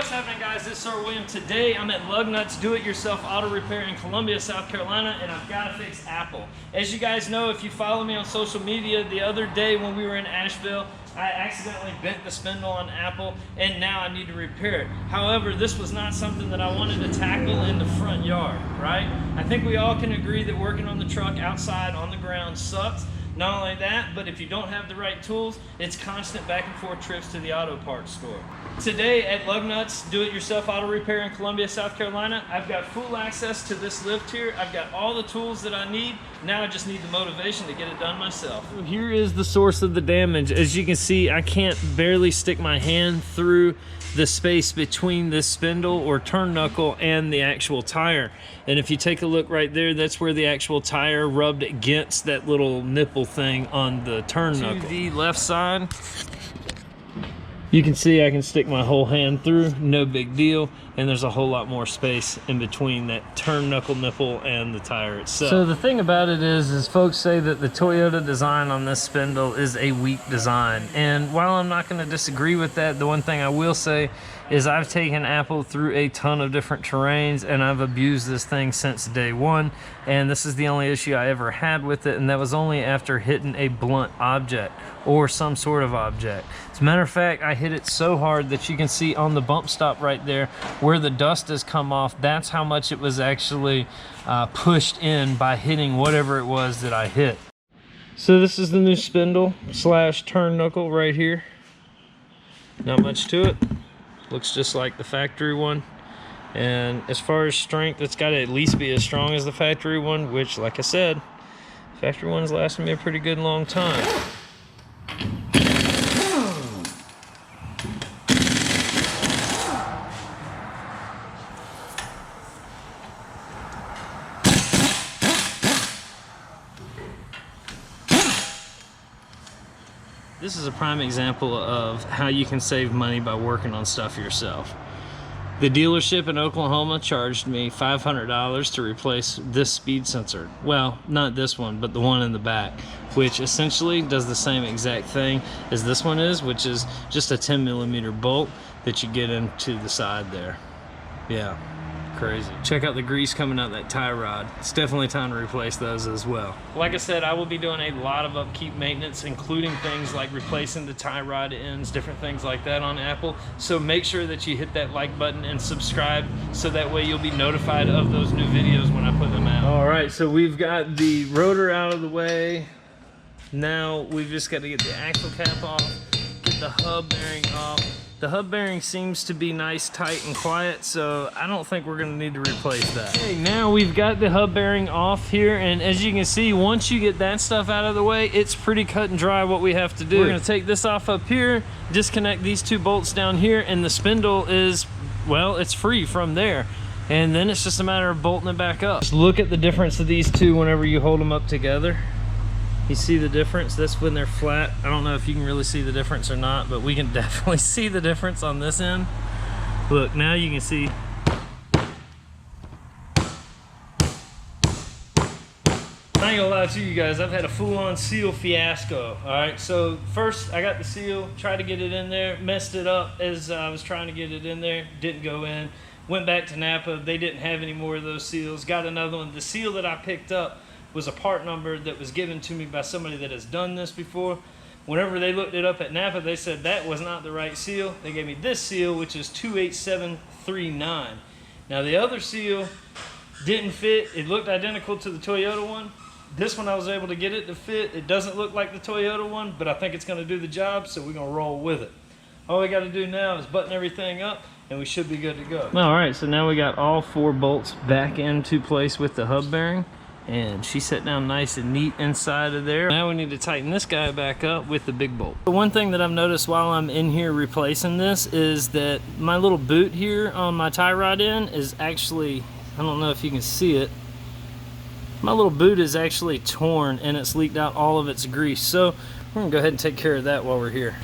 What's happening, guys? This is Sir William. Today I'm at LugNutz DIY Auto Repair in Columbia, South Carolina, and I've got to fix Apple. As you guys know, if you follow me on social media, the other day when we were in Asheville, I accidentally bent the spindle on Apple, and now I need to repair it. However, this was not something that I wanted to tackle in the front yard, right? I think we all can agree that working on the truck outside on the ground sucks. Not only that, but if you don't have the right tools, it's constant back and forth trips to the auto parts store. Today at LugNutz DIY Auto Repair in Columbia, South Carolina, I've got full access to this lift here. I've got all the tools that I need. Now I just need the motivation to get it done myself. Here is the source of the damage. As you can see, I can't barely stick my hand through the space between this spindle or turnbuckle and the actual tire. And if you take a look right there, that's where the actual tire rubbed against that little nipple thing on the turnbuckle. To the left side, you can see I can stick my whole hand through, no big deal, and there's a whole lot more space in between that turnbuckle nipple and the tire itself. So the thing about it is folks say that the Toyota design on this spindle is a weak design, and while I'm not going to disagree with that, the one thing I will say is I've taken Apple through a ton of different terrains, and I've abused this thing since day one, and this is the only issue I ever had with it, and that was only after hitting a blunt object or some sort of object. As a matter of fact, I hit it so hard that you can see on the bump stop right there where the dust has come off. That's how much it was actually pushed in by hitting whatever it was that I hit. So this is the new spindle slash turnbuckle right here. Not much to it. Looks just like the factory one. And as far as strength, it's got to at least be as strong as the factory one, which, like I said, the factory one's lasted me a pretty good long time. This is a prime example of how you can save money by working on stuff yourself. The dealership in Oklahoma charged me $500 to replace this speed sensor. Well, not this one, but the one in the back, which essentially does the same exact thing as this one is, which is just a 10mm bolt that you get into the side there. Yeah, crazy. Check out the grease coming out that tie rod. It's definitely time to replace those as well. Like I said, I will be doing a lot of upkeep maintenance, including things like replacing the tie rod ends, different things like that on Apple. So make sure that you hit that like button and subscribe, so that way you'll be notified of those new videos when I put them out. All right, so we've got the rotor out of the way. Now we've just got to get the axle cap off, get the hub bearing off. The hub bearing seems to be nice, tight, and quiet, so I don't think we're going to need to replace that. Okay, now we've got the hub bearing off here, and as you can see, once you get that stuff out of the way, it's pretty cut and dry what we have to do. We're going to take this off up here, disconnect these two bolts down here, and the spindle is, well, it's free from there. And then it's just a matter of bolting it back up. Just look at the difference of these two whenever you hold them up together. You see the difference? That's when they're flat. I don't know if you can really see the difference or not, but we can definitely see the difference on this end. Look, now you can see. I ain't gonna lie to you guys, I've had a full-on seal fiasco. All right, so first I got the seal, tried to get it in there, messed it up as I was trying to get it in there, didn't go in. Went back to Napa, they didn't have any more of those seals, got another one. The seal that I picked up was a part number that was given to me by somebody that has done this before. Whenever they looked it up at Napa, they said that was not the right seal. They gave me this seal, which is 28739. Now the other seal didn't fit. It looked identical to the Toyota one. This one I was able to get it to fit. It doesn't look like the Toyota one, but I think it's going to do the job, so we're going to roll with it. All we got to do now is button everything up, and we should be good to go. All right, so now we got all 4 bolts back into place with the hub bearing. And she set down nice and neat inside of there. Now we need to tighten this guy back up with the big bolt. The one thing that I've noticed while I'm in here replacing this is that my little boot here on my tie rod end is actually, I don't know if you can see it, my little boot is actually torn and it's leaked out all of its grease. So we're gonna go ahead and take care of that while we're here.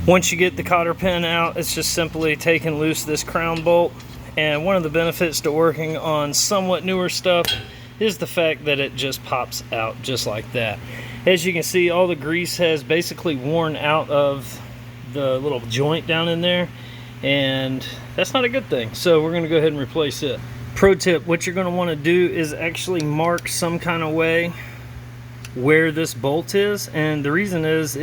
Once you get the cotter pin out, it's just simply taking loose this crown bolt. And one of the benefits to working on somewhat newer stuff is the fact that it just pops out just like that. As you can see, all the grease has basically worn out of the little joint down in there, and that's not a good thing. So we're gonna go ahead and replace it. Pro tip, what you're gonna wanna do is actually mark some kind of way where this bolt is, and the reason is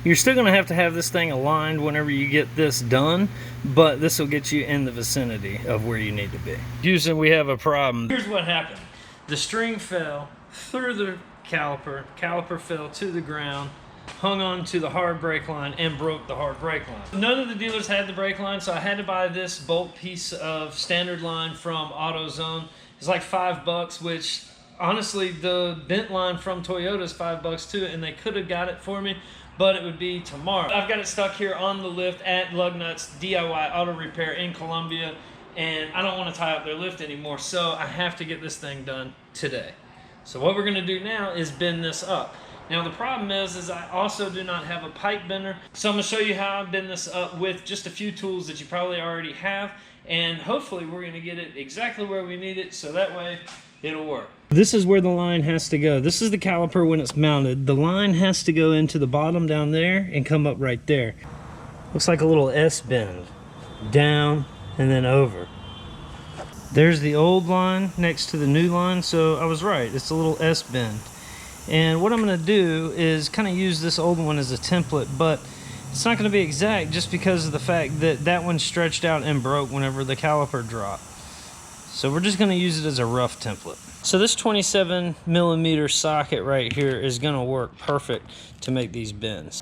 you're still going to have this thing aligned whenever you get this done, but this will get you in the vicinity of where you need to be. Houston, we have a problem. Here's what happened. The string fell through the caliper fell to the ground, hung on to the hard brake line, and broke the hard brake line. None of the dealers had the brake line, so I had to buy this bolt piece of standard line from AutoZone. It's like $5, which honestly, the bent line from Toyota is $5 too, and they could have got it for me, but it would be tomorrow. I've got it stuck here on the lift at LugNutz DIY Auto Repair in Columbia, and I don't want to tie up their lift anymore, so I have to get this thing done today. So what we're going to do now is bend this up. Now the problem is I also do not have a pipe bender, so I'm going to show you how I bend this up with just a few tools that you probably already have, and hopefully we're going to get it exactly where we need it, so that way it'll work. This is where the line has to go. This is the caliper when it's mounted. The line has to go into the bottom down there and come up right there. Looks like a little S bend. Down and then over. There's the old line next to the new line, so I was right. It's a little S bend. And what I'm going to do is kind of use this old one as a template, but it's not going to be exact just because of the fact that that one stretched out and broke whenever the caliper dropped. So we're just going to use it as a rough template. So this 27mm socket right here is going to work perfect to make these bends.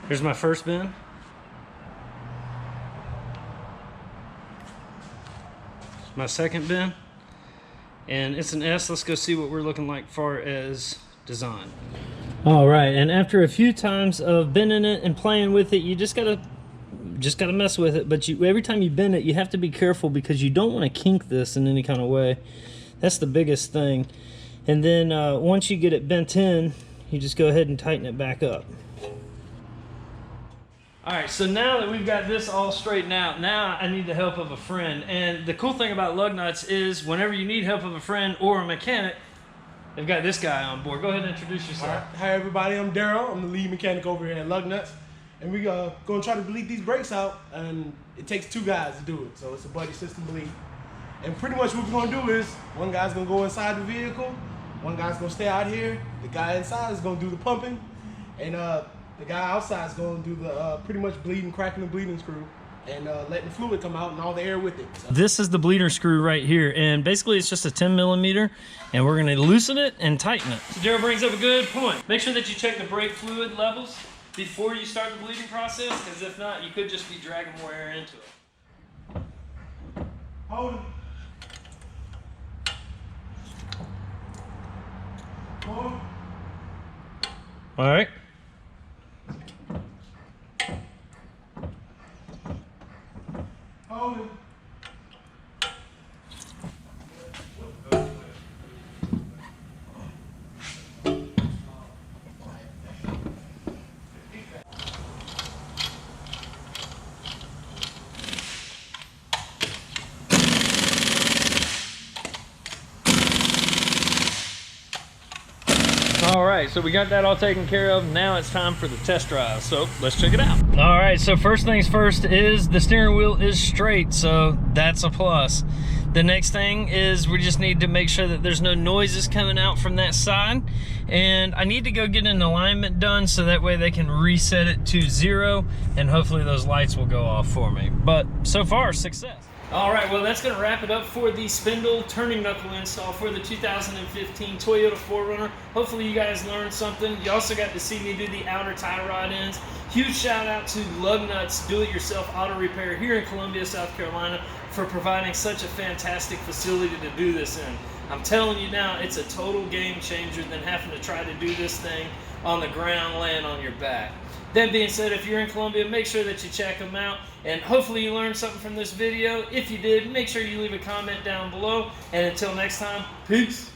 Here's my first bend. My second bend, and it's an S. Let's go see what we're looking like far as design. All right, and after a few times of bending it and playing with it, you just gotta mess with it. But every time you bend it, you have to be careful because you don't want to kink this in any kind of way. That's the biggest thing. And then once you get it bent in, you just go ahead and tighten it back up. All right, so now that we've got this all straightened out, now I need the help of a friend. And the cool thing about LugNutz is whenever you need help of a friend or a mechanic, they've got this guy on board. Go ahead and introduce yourself. All right. Hi, everybody. I'm Daryl. I'm the lead mechanic over here at LugNutz. And we're going to try to bleed these brakes out, and it takes two guys to do it. So it's a buddy system bleed. And pretty much what we're going to do is one guy's going to go inside the vehicle, one guy's going to stay out here, the guy inside is going to do the pumping, and the guy outside is going to do the pretty much bleeding, cracking the bleeding screw, and letting the fluid come out and all the air with it. So. This is the bleeder screw right here, and basically it's just a 10mm, and we're going to loosen it and tighten it. So Daryl brings up a good point. Make sure that you check the brake fluid levels before you start the bleeding process, because if not, you could just be dragging more air into it. Hold it. Hold it. All right. Hold it. All right, so we got that all taken care of. Now it's time for the test drive, so let's check it out. All right, so first things first is the steering wheel is straight, so that's a plus. The next thing is we just need to make sure that there's no noises coming out from that side, and I need to go get an alignment done so that way they can reset it to 0, and hopefully those lights will go off for me. But so far, success. All right, well, that's going to wrap it up for the spindle turning knuckle install for the 2015 Toyota 4Runner. Hopefully you guys learned something. You also got to see me do the outer tie rod ends. Huge shout out to LugNutz Do-It-Yourself Auto Repair here in Columbia, South Carolina for providing such a fantastic facility to do this in. I'm telling you now, it's a total game changer than having to try to do this thing on the ground laying on your back. That being said, if you're in Columbia, make sure that you check them out, and hopefully you learned something from this video. If you did, make sure you leave a comment down below, and until next time, peace.